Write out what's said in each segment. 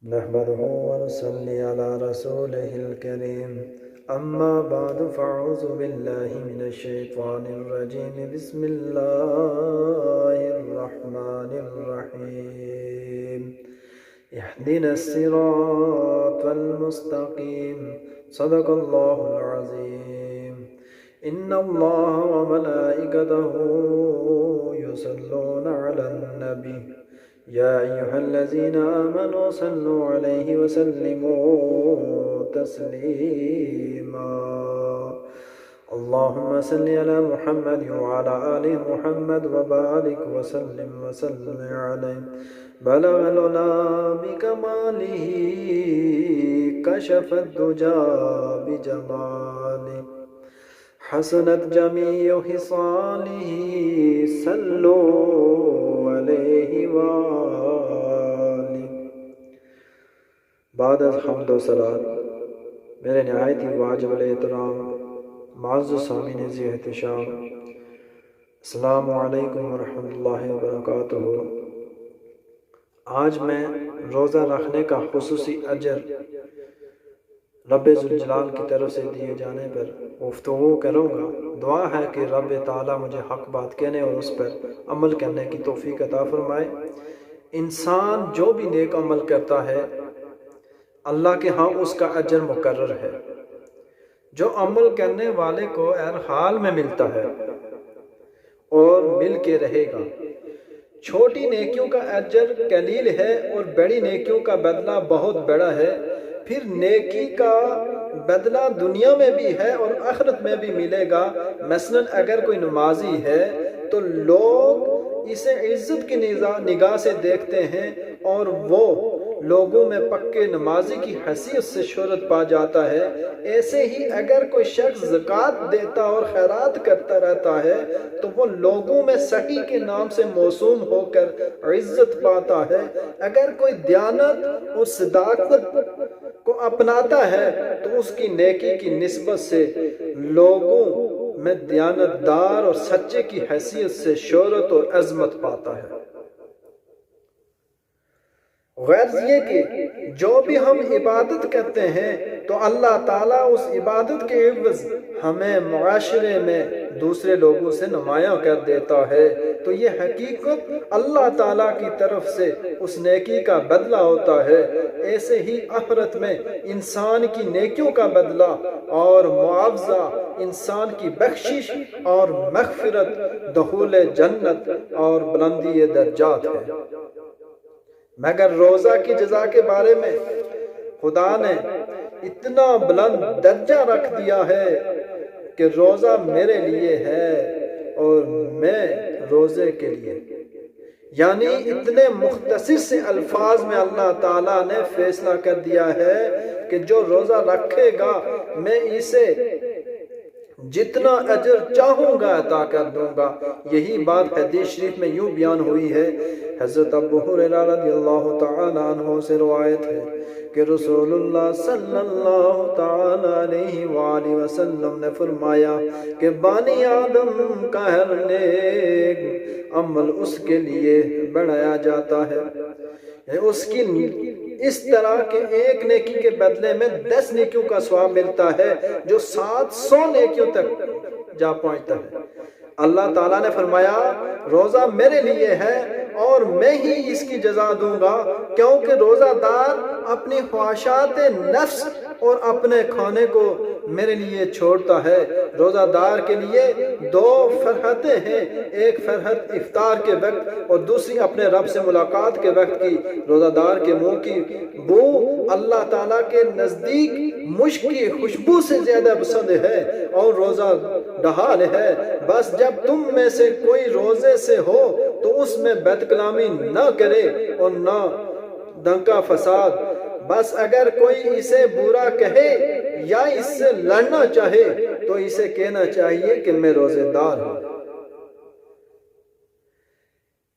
نحمده ونصلي على رسوله الكريم أما بعد فأعوذ بالله من الشيطان الرجيم بسم الله الرحمن الرحيم اهدنا الصراط المستقيم صدق الله العظيم إن الله وملائكته يصلون على النبي يا أيها الذين آمنوا صلوا عليه وسلموا تسليما اللهم صل على محمد وعلى آل محمد وبارك وسلم عليه بلغ العلا بكماله كشف الدجى بجماله حسنت جميع خصاله صلوا علیہ وآلہ۔ بعد از حمد و صلات میرے نہایت ہی واجب الاحترام معزز سامعین ذی احتشام، السلام علیکم ورحمۃ اللہ وبرکاتہ۔ آج میں روزہ رکھنے کا خصوصی اجر رب ذوالجلال کی طرف سے دیے جانے پر گفتگو کروں گا۔ دعا ہے کہ رب تعالیٰ مجھے حق بات کہنے اور اس پر عمل کرنے کی توفیق عطا فرمائے۔ انسان جو بھی نیک عمل کرتا ہے اللہ کے ہاں اس کا اجر مقرر ہے، جو عمل کرنے والے کو ہر حال میں ملتا ہے اور مل کے رہے گا۔ چھوٹی نیکیوں کا اجر قلیل ہے اور بڑی نیکیوں کا بدلہ بہت بڑا ہے۔ پھر نیکی کا بدلہ دنیا میں بھی ہے اور آخرت میں بھی ملے گا۔ مثلا اگر کوئی نمازی ہے تو لوگ اسے عزت کی نگاہ سے دیکھتے ہیں اور وہ لوگوں میں پکے نمازی کی حیثیت سے شہرت پا جاتا ہے۔ ایسے ہی اگر کوئی شخص زکوٰۃ دیتا اور خیرات کرتا رہتا ہے تو وہ لوگوں میں سخی کے نام سے موسوم ہو کر عزت پاتا ہے۔ اگر کوئی دیانت اور صداقت کو اپناتا ہے تو اس کی نیکی کی نسبت سے لوگوں میں دیانت دار اور سچے کی حیثیت سے شہرت اور عظمت پاتا ہے۔ غرض یہ کہ جو بھی ہم عبادت کرتے ہیں تو اللہ تعالیٰ اس عبادت کے عوض ہمیں معاشرے میں دوسرے لوگوں سے نمایاں کر دیتا ہے، تو یہ حقیقت اللہ تعالیٰ کی طرف سے اس نیکی کا بدلہ ہوتا ہے۔ ایسے ہی آخرت میں انسان کی نیکیوں کا بدلہ اور معاوضہ انسان کی بخشش اور مغفرت، دخول جنت اور بلندی درجات ہے۔ مگر روزہ کی جزا کے بارے میں خدا نے اتنا بلند درجہ رکھ دیا ہے کہ روزہ میرے لیے ہے اور میں روزے کے لیے، یعنی اتنے مختصر سے الفاظ میں اللہ تعالیٰ نے فیصلہ کر دیا ہے کہ جو روزہ رکھے گا میں اسے جتنا اجر چاہوں گا عطا کر دوں گا۔ یہی بات حدیث شریف میں یوں بیان ہوئی ہے۔ حضرت ابو ہریرہ رضی اللہ تعالی عنہ سے روایت ہے کہ رسول اللہ صلی اللہ تعالی علیہ وآلہ وسلم نے فرمایا کہ بانی آدم کا ہر نیک عمل اس کے لیے بڑھایا جاتا ہے، اس کی اس طرح کہ ایک نیکی کے بدلے میں 10 نیکیوں کا ثواب ملتا ہے جو 700 نیکیوں تک جا پہنچتا ہے۔ اللہ تعالیٰ نے فرمایا روزہ میرے لیے ہے اور میں ہی اس کی جزا دوں گا، کیونکہ روزہ دار اپنی خواہشات نفس اور اپنے کھانے کو میرے لیے چھوڑتا ہے۔ روزہ دار کے لیے 2 فرحتیں ہیں، ایک فرحت افطار کے وقت اور دوسری اپنے رب سے ملاقات کے وقت کی۔ روزہ دار کے منہ کی بو اللہ تعالیٰ کے نزدیک مشک کی خوشبو سے زیادہ پسند ہے اور روزہ ڈھال ہے۔ بس جب تم میں سے کوئی روزے سے ہو تو اس میں بد کلامی نہ کرے اور نہ دنکا فساد۔ بس اگر کوئی اسے برا کہے یا اس سے لڑنا چاہے تو اسے کہنا چاہیے کہ میں روزے دار ہوں۔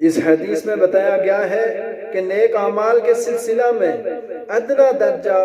اس حدیث میں بتایا گیا ہے کہ نیک اعمال کے سلسلہ میں ادنا درجہ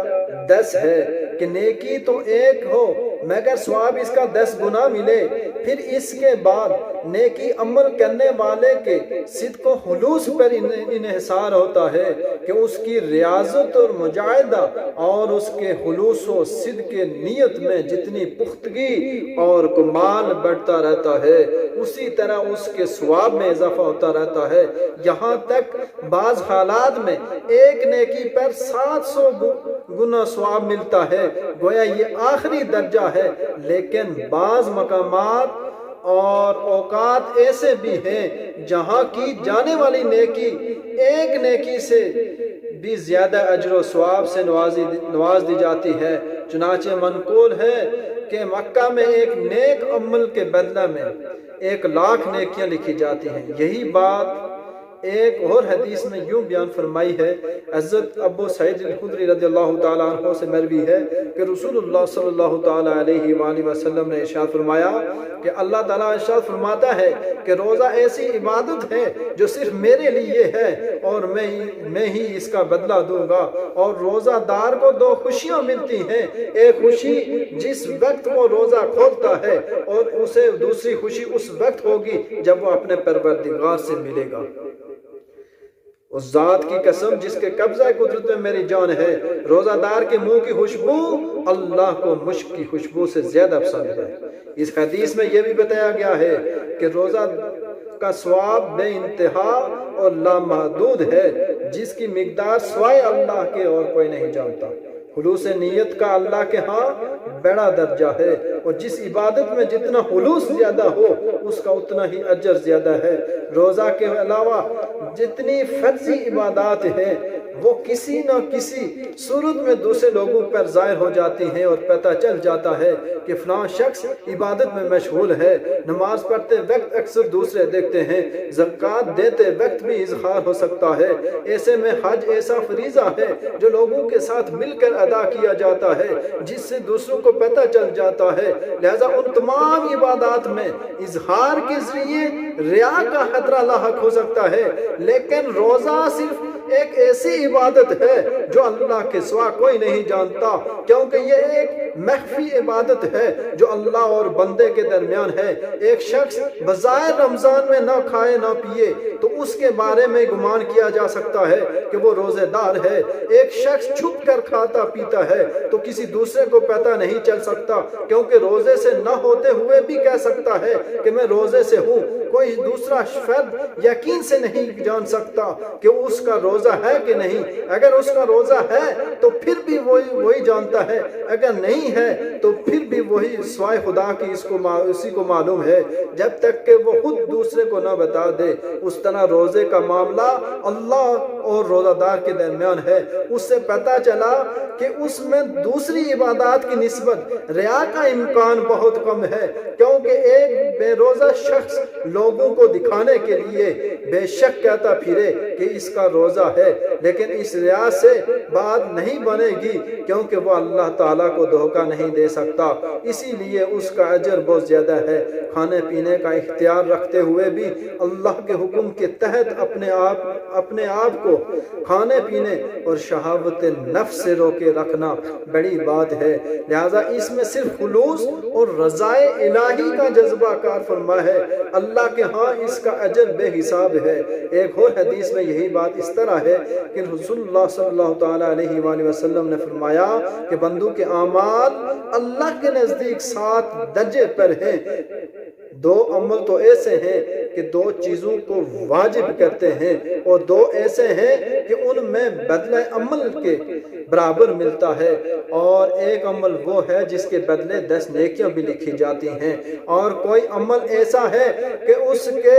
10 ہے، کہ نیکی تو ایک ہو مگر ثواب اس کا 10 گنا ملے، پھر اس کے بعد نیکی عمل کرنے والے کے صدق و خلوص پر انحصار ہوتا ہے کہ اس کی ریاضت اور مجاہدہ اور اس کے خلوص و صدق کے نیت میں جتنی پختگی اور کمال بڑھتا رہتا ہے اسی طرح اس کے ثواب میں اضافہ ہوتا رہتا ہے، یہاں تک بعض حالات میں ایک نیکی پر 700 گنا ثواب ملتا ہے۔ گویا یہ آخری درجہ ہے، لیکن بعض مقامات اور اوقات ایسے بھی ہیں جہاں کی جانے والی نیکی ایک نیکی سے بھی زیادہ اجر و ثواب سے نواز دی جاتی ہے۔ چنانچہ منقول ہے کہ مکہ میں ایک نیک عمل کے بدلہ میں 1,00,000 نیکیاں لکھی جاتی ہیں۔ یہی بات ایک اور حدیث میں یوں بیان فرمائی ہے، حضرت ابو سعید الخدری رضی اللہ تعالیٰ عنہ سے مروی ہے کہ رسول اللہ صلی اللہ تعالیٰ علیہ وآلہ وسلم نے ارشاد فرمایا کہ اللہ تعالیٰ ارشاد فرماتا ہے کہ روزہ ایسی عبادت ہے جو صرف میرے لیے ہے اور میں ہی اس کا بدلہ دوں گا، اور روزہ دار کو 2 خوشیاں ملتی ہیں، ایک خوشی جس وقت وہ روزہ کھولتا ہے اور اسے دوسری خوشی اس وقت ہوگی جب وہ اپنے پروردگار سے ملے گا۔ اس ذات کی قسم جس کے قبضہ قدرت میں میری جان ہے، روزہ دار کے منہ کی خوشبو اللہ کو مشک کی خوشبو سے زیادہ پسند ہے۔ اس حدیث میں یہ بھی بتایا گیا ہے کہ روزہ کا ثواب بے انتہا اور لامحدود ہے، جس کی مقدار سوائے اللہ کے اور کوئی نہیں جانتا۔ خلوص نیت کا اللہ کے ہاں بڑا درجہ ہے، اور جس عبادت میں جتنا خلوص زیادہ ہو اس کا اتنا ہی اجر زیادہ ہے۔ روزہ کے علاوہ جتنی فرضی عبادات ہیں وہ کسی نہ کسی صورت میں دوسرے لوگوں پر ظاہر ہو جاتی ہیں اور پتہ چل جاتا ہے کہ فلاں شخص عبادت میں مشغول ہے۔ نماز پڑھتے وقت اکثر دوسرے دیکھتے ہیں، زکوٰۃ دیتے وقت بھی اظہار ہو سکتا ہے۔ ایسے میں حج ایسا فریضہ ہے جو لوگوں کے ساتھ مل کر ادا کیا جاتا ہے، جس سے دوسروں کو پتہ چل جاتا ہے۔ لہذا ان تمام عبادات میں اظہار کے ذریعے ریا کا خطرہ لاحق ہو سکتا ہے، لیکن روزہ صرف ایک ایسی عبادت ہے جو اللہ کے سوا کوئی نہیں جانتا، کیونکہ یہ ایک مخفی عبادت ہے جو اللہ اور بندے کے درمیان ہے۔ ایک شخص بظاہر رمضان میں نہ کھائے نہ پیے تو اس کے بارے میں گمان کیا جا سکتا ہے کہ وہ روزے دار ہے۔ ایک شخص چھپ کر کھاتا پیتا ہے تو کسی دوسرے کو پتہ نہیں چل سکتا، کیونکہ روزے سے نہ ہوتے ہوئے بھی کہہ سکتا ہے کہ میں روزے سے ہوں۔ کوئی دوسرا فرد یقین سے نہیں جان سکتا کہ اس کا روزہ ہے کہ نہیں۔ اگر اس کا روزہ ہے تو پھر بھی وہی جانتا ہے، اگر نہیں ہے تو پھر بھی وہی سوائے خدا کی اسی کو معلوم ہے، جب تک کہ وہ خود دوسرے کو نہ بتا دے۔ اس طرح روزے کا معاملہ اللہ اور روزہ دار کے درمیان ہے۔ اس سے پتہ چلا کہ اس میں دوسری عبادات کی نسبت ریا کا امکان بہت کم ہے، کیونکہ ایک بے روزہ شخص لوگوں کو دکھانے کے لیے بے شک کہتا پھرے کہ اس کا روزہ ہے، لیکن اس ریا سے بات نہیں بنے گی، کیونکہ وہ اللہ تعالیٰ کو دھوکہ نہیں دے سکتا۔ اسی لیے اس کا اجر بہت زیادہ ہے۔ کھانے پینے کا اختیار رکھتے ہوئے بھی اللہ کے حکم کے تحت اپنے آپ کو کھانے پینے اور شہوت نفس سے روکے رکھنا بڑی بات ہے۔ لہذا اس میں صرف خلوص اور رضائے الہی کا جذبہ کار فرما ہے۔ اللہ کے ہاں اس کا اجر بے حساب ہے۔ ایک اور حدیث میں یہی بات اس طرح ہے کہ رسول اللہ صلی اللہ تعالیٰ علیہ وآلہ وسلم نے فرمایا کہ بندوں کے اعمال اللہ کے نزدیک 7 درجے پر ہیں۔ 2 عمل تو ایسے ہیں کہ 2 چیزوں کو واجب کرتے ہیں، اور 2 ایسے ہیں کہ ان میں بدلہ عمل کے برابر ملتا ہے، اور ایک عمل وہ ہے جس کے بدلے 10 نیکیاں بھی لکھی جاتی ہیں، اور کوئی عمل ایسا ہے کہ اس کے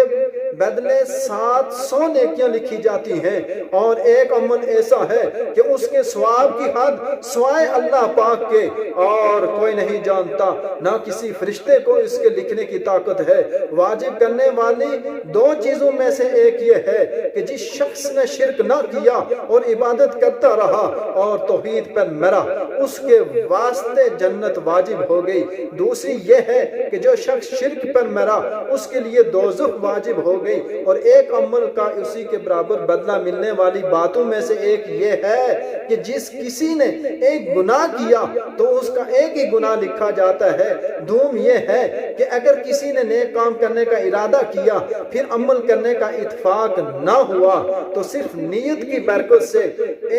بدلے 700 نیکیاں لکھی جاتی ہیں، اور ایک عمل ایسا ہے کہ اس کے ثواب کی حد سوائے اللہ پاک کے اور کوئی نہیں جانتا، نہ کسی فرشتے کو اس کے لکھنے کی طاقت ہے۔ واجب کرنے والی 2 چیزوں میں سے ایک یہ ہے کہ جس شخص نے شرک نہ کیا اور عبادت کرتا رہا اور توحید پر مرا، اس کے واسطے جنت واجب ہو گئی۔ دوسری یہ ہے کہ جو شخص شرک پر مرا اس کے لیے دوزخ واجب ہو گئی۔ اور ایک عمل کا اسی کے برابر بدلہ ملنے والی باتوں میں سے ایک یہ ہے کہ جس کسی نے ایک گناہ کیا تو اس کا ایک ہی گناہ لکھا جاتا ہے۔ دوم یہ ہے کہ اگر کسی نے نیک کام کرنے کا ارادہ کیا پھر عمل کرنے کا اتفاق نہ ہوا تو صرف نیت کی برکت سے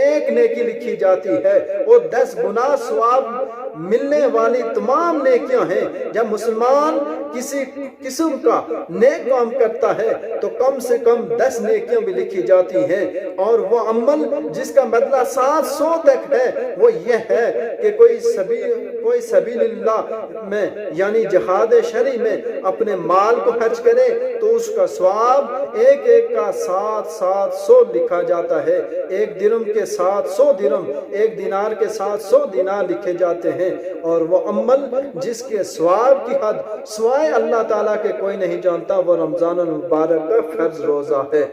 ایک نیکی لکھی جاتی ہے اور 10 گنا ثواب ملنے والی تمام نیکیاں ہیں۔ جب مسلمان کسی قسم کا نیک کام کرتا ہے تو کم سے کم 10 نیکیاں بھی لکھی جاتی ہیں، اور وہ عمل جس کا بدلہ 700 تک ہے وہ یہ ہے کہ کوئی سبیل اللہ میں یعنی جہاد شرعی میں اپنے مال کو خرچ کرے تو اس کا ثواب ایک ایک کا 700 لکھا جاتا ہے۔ ایک درم کے 700 درم، ایک دینار کے 700 دینار لکھے جاتے ہیں، اور وہ عمل جس کے ثواب کی حد سوائے اللہ تعالیٰ کے کوئی نہیں جانتا وہ رمضان المبارک کا فرض روزہ ہے۔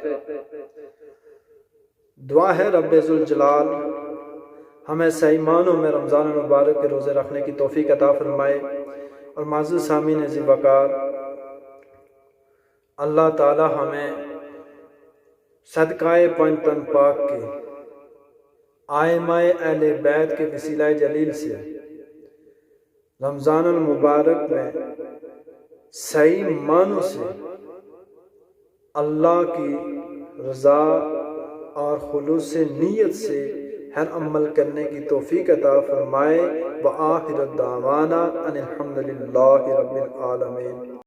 دعا ہے رب ذوالجلال ہمیں صحیح معنوں میں رمضان المبارک کے روزے رکھنے کی توفیق عطا فرمائے۔ اور معزز سامعین ذی وقار، اللہ تعالی ہمیں صدقہ پنجتن پاک کے آئمہ اہل بیت کے وسیلہ جلیل سے رمضان المبارک میں صحیح معنوں سے اللہ کی رضا اور خلوص نیت سے ہر عمل کرنے کی توفیق عطا فرمائے۔ وآخر دعوانا ان الحمدللہ رب العالمین۔